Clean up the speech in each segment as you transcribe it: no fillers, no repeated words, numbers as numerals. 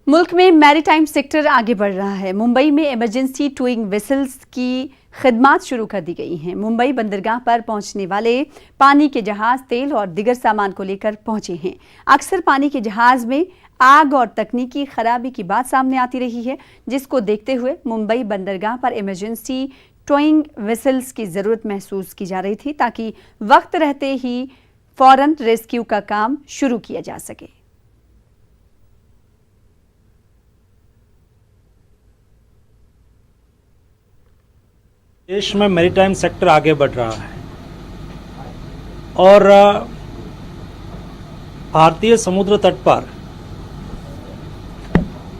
मुल्क में maritime sector आगे बढ़ रहा है। मुंबई में इमरजेंसी टोइंग वेसल्स की खिदमात शुरू कर दी गई हैं। मुंबई बंदरगाह पर पहुंचने वाले पानी के जहाज तेल और दिगर सामान को लेकर पहुंचे हैं। अक्सर पानी के जहाज में आग और तकनीकी खराबी की बात सामने आती रही है, जिसको देखते हुए मुंबई बंदरगाह पर इमरजेंसी टोइंग वेसल्स की जरूरत महसूस की जा रही थी, ताकि वक्त रहते ही फौरन रेस्क्यू का काम शुरू किया जा सके। देश में मैरीटाइम सेक्टर आगे बढ़ रहा है और भारतीय समुद्र तट पर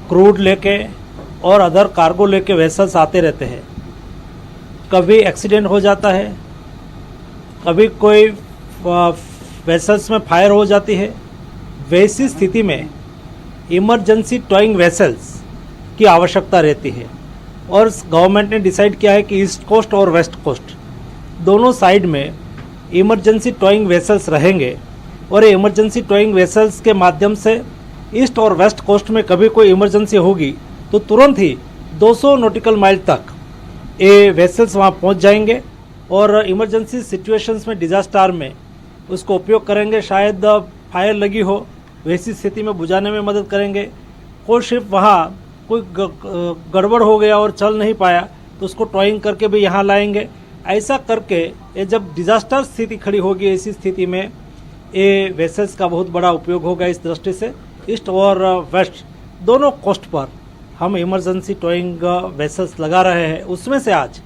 क्रूड लेके और अदर कार्गो लेके वेसल्स आते रहते हैं। कभी एक्सीडेंट हो जाता है, कभी कोई वेसल्स में फायर हो जाती है। वैसी स्थिति में इमरजेंसी टोइंग वेसल्स की आवश्यकता रहती है और गवर्नमेंट ने डिसाइड किया है कि ईस्ट कोस्ट और वेस्ट कोस्ट दोनों साइड में इमरजेंसी टोइंग वेसल्स रहेंगे और ये इमरजेंसी टोइंग वेसल्स के माध्यम से ईस्ट और वेस्ट कोस्ट में कभी कोई इमरजेंसी होगी तो तुरंत ही 200 नॉटिकल माइल तक ये वेसल्स वहाँ पहुँच जाएंगे और इमरजेंसी सिचुएशंस में, डिजास्टर में उसको उपयोग करेंगे। शायद फायर लगी हो, वैसी स्थिति में बुझाने में मदद करेंगे। कोई शिप वहाँ कोई गड़बड़ हो गया और चल नहीं पाया तो उसको टॉइंग करके भी यहाँ लाएंगे। ऐसा करके ये जब डिजास्टर स्थिति खड़ी होगी, ऐसी स्थिति में ये वेसल्स का बहुत बड़ा उपयोग होगा। इस दृष्टि से ईस्ट और वेस्ट दोनों कोस्ट पर हम इमरजेंसी टॉइंग वेसल्स लगा रहे हैं। उसमें से आज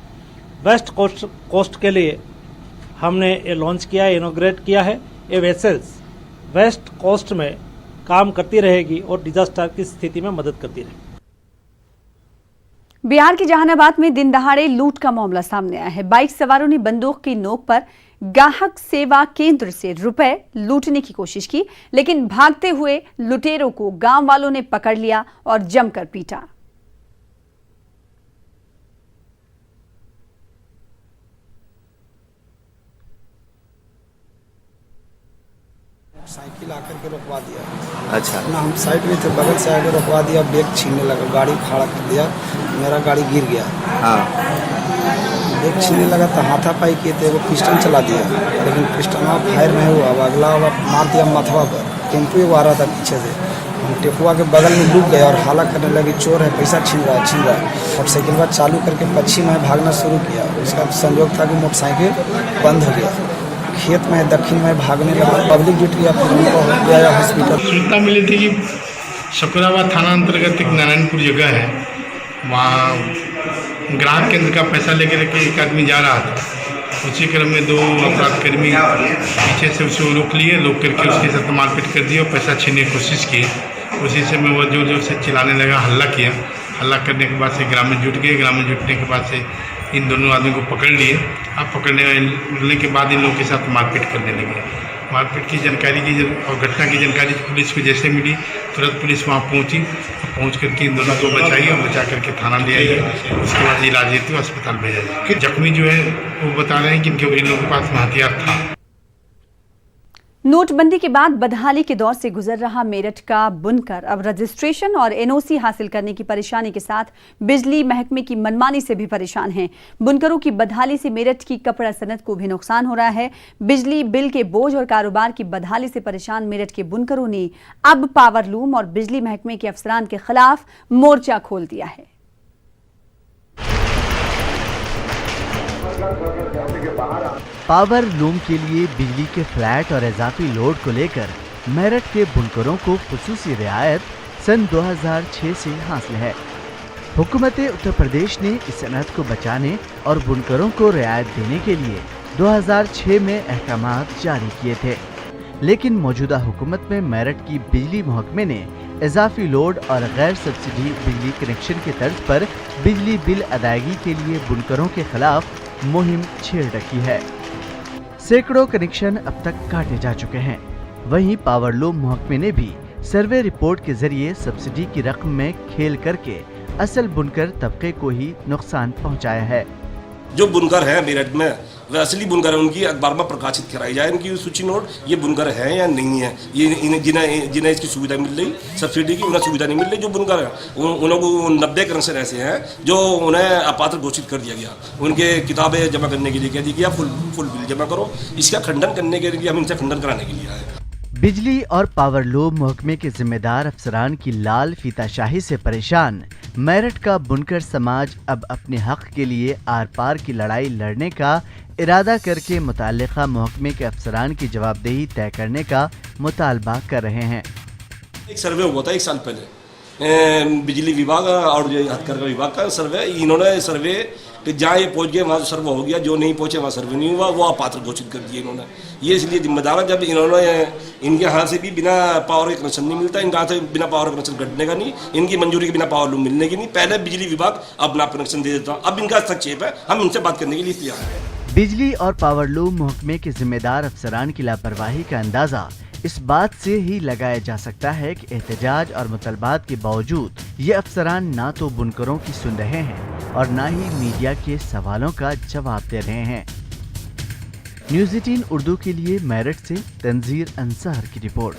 वेस्ट कोस्ट के लिए हमने ये लॉन्च किया है, इनॉग्रेट किया है। ये वेसल्स वेस्ट कोस्ट में काम करती रहेगी और डिजास्टर की स्थिति में मदद करती रहेगी। बिहार के जहानाबाद में दिन दहाड़े लूट का मामला सामने आया है। बाइक सवारों ने बंदूक की नोक पर ग्राहक सेवा केंद्र से रुपए लूटने की कोशिश की, लेकिन भागते हुए लुटेरों को गांव वालों ने पकड़ लिया और जमकर पीटा। साइकिल आकर के रोकवा दिया। अच्छा ना हम साइड में थे, बगल से आके रोकवा दिया, बैग छीनने लगा, गाड़ी खड़ा कर दिया, मेरा गाड़ी गिर गया। हाँ बैग छीनने लगा तो हाथापाई किए थे, वो पिस्टल चला दिया, लेकिन पिस्टल फायर नहीं हुआ। अगला मार दिया माथवा पर। टेम्पो आ रहा था पीछे से, हम टेम्पुआ के बगल में डूब गए और हाला करने लगे, चोर है, पैसा छीन रहा है। मोटरसाइकिल चालू करके पश्चिम में भागना शुरू किया। उसका संयोग था कि मोटरसाइकिल बंद हो गया, खेत में दक्षिण में भागने लगा। पब्लिक जुट गया, फिर उनको गया हॉस्पिटल। सूचना मिली थी कि शकराबाद थाना अंतर्गत एक नारायणपुर जगह है, वहाँ ग्राहक केंद्र का पैसा लेकर के एक आदमी जा रहा था। उसी क्रम में दो अपराधकर्मी पीछे से उसे रोक लिए, रोक करके उसके साथ मारपीट कर दी और पैसा छीनने की कोशिश की। उसी समय वो जोर जोर से चिल्लाने लगा, हल्ला किया। हल्ला करने के बाद से ग्रामीण जुट गए। ग्रामीण जुटने के बाद से इन दोनों आदमी को पकड़ लिए। अब पकड़ने के बाद इन लोगों के साथ मारपीट करने लगे। मारपीट की जानकारी और घटना की जानकारी पुलिस को जैसे मिली, तुरंत पुलिस वहाँ पहुँची। पहुँच करके इन दोनों को बचाई और बचा करके थाना ले आई। उसके बाद इलाज हेतु अस्पताल भेजा जाए। जख्मी जो है वो बता रहे हैं कि इन लोगों के पास हथियार था। नोटबंदी के बाद बदहाली के दौर से गुजर रहा मेरठ का बुनकर अब रजिस्ट्रेशन और एनओसी हासिल करने की परेशानी के साथ बिजली महकमे की मनमानी से भी परेशान हैं। बुनकरों की बदहाली से मेरठ की कपड़ा सनत को भी नुकसान हो रहा है। बिजली बिल के बोझ और कारोबार की बदहाली से परेशान मेरठ के बुनकरों ने अब पावर लूम और बिजली महकमे के अफसरान के खिलाफ मोर्चा खोल दिया है। पावर लूम के लिए बिजली के फ्लैट और इजाफी लोड को लेकर मेरठ के बुनकरों को खुसूसी रियायत सन 2006 से हासिल है। हुकूमत उत्तर प्रदेश ने इस सनत को बचाने और बुनकरों को रियायत देने के लिए 2006 में अहकामात जारी किए थे, लेकिन मौजूदा हुकूमत में मेरठ की बिजली महकमे ने इजाफी लोड और गैर सब्सिडी बिजली कनेक्शन के तर्ज पर बिजली बिल अदायगी के लिए बुनकरों के खिलाफ मुहिम छेड़ रखी है। सैकड़ों कनेक्शन अब तक काटे जा चुके हैं। वहीं पावर लूम महकमे ने भी सर्वे रिपोर्ट के जरिए सब्सिडी की रकम में खेल करके असल बुनकर तबके को ही नुकसान पहुंचाया है। जो बुनकर हैं मेरठ में वे असली बुनकर हैं, उनकी अखबार में प्रकाशित कराई जाए इनकी सूची नोट, ये बुनकर हैं या नहीं है, ये जिन्हें इसकी सुविधा मिल रही सब्सिडी की, उन्हें सुविधा नहीं मिल रही। जो बुनकर हैं उनको 90 कनेक्शन ऐसे हैं जो उन्हें अपात्र घोषित कर दिया गया, उनके किताबें जमा करने के लिए कह दिया गया फुल बिल जमा करो। इसका खंडन करने के लिए हम इनसे खंडन कराने के लिए आए। बिजली और पावर लूम महकमे के जिम्मेदार अफसरान की लाल फीताशाही से परेशान मेरठ का बुनकर समाज अब अपने हक के लिए आर पार की लड़ाई लड़ने का इरादा करके मुताल्लिका महकमे के अफसरान की जवाबदेही तय करने का मुतालबा कर रहे हैं। एक सर्वे हुआ था 1 साल पहले, बिजली विभाग और जो हथकरघा विभाग का सर्वे, इन्होंने सर्वे कि जहाँ ये पहुँच गए वहाँ सर्वे हो गया, जो नहीं पहुँचे वहाँ सर्वे नहीं हुआ, वो अपात्र घोषित कर दिए इन्होंने। ये इसलिए जिम्मेदार है जब इन्होंने इनके हाथ से भी बिना पावर के कनेक्शन नहीं मिलता, इनके हाथ से बिना पावर कनेक्शन कटने का नहीं, इनकी मंजूरी के बिना पावर लूम मिलने की नहीं। पहले बिजली विभाग अपना कनेक्शन दे देता, अब इनका हस्तक्षेप है, हम इनसे बात करने के लिए तैयार हैं। बिजली और पावर लूम महकमे के जिम्मेदार अफसरान की लापरवाही का अंदाजा इस बात से ही लगाया जा सकता है कि एहतजाज और मुतालबात के बावजूद ये अफसरान ना तो बुनकरों की सुन रहे हैं और ना ही मीडिया के सवालों का जवाब दे रहे हैं। न्यूज़ 18 उर्दू के लिए मेरठ से तंजीर अंसार की रिपोर्ट।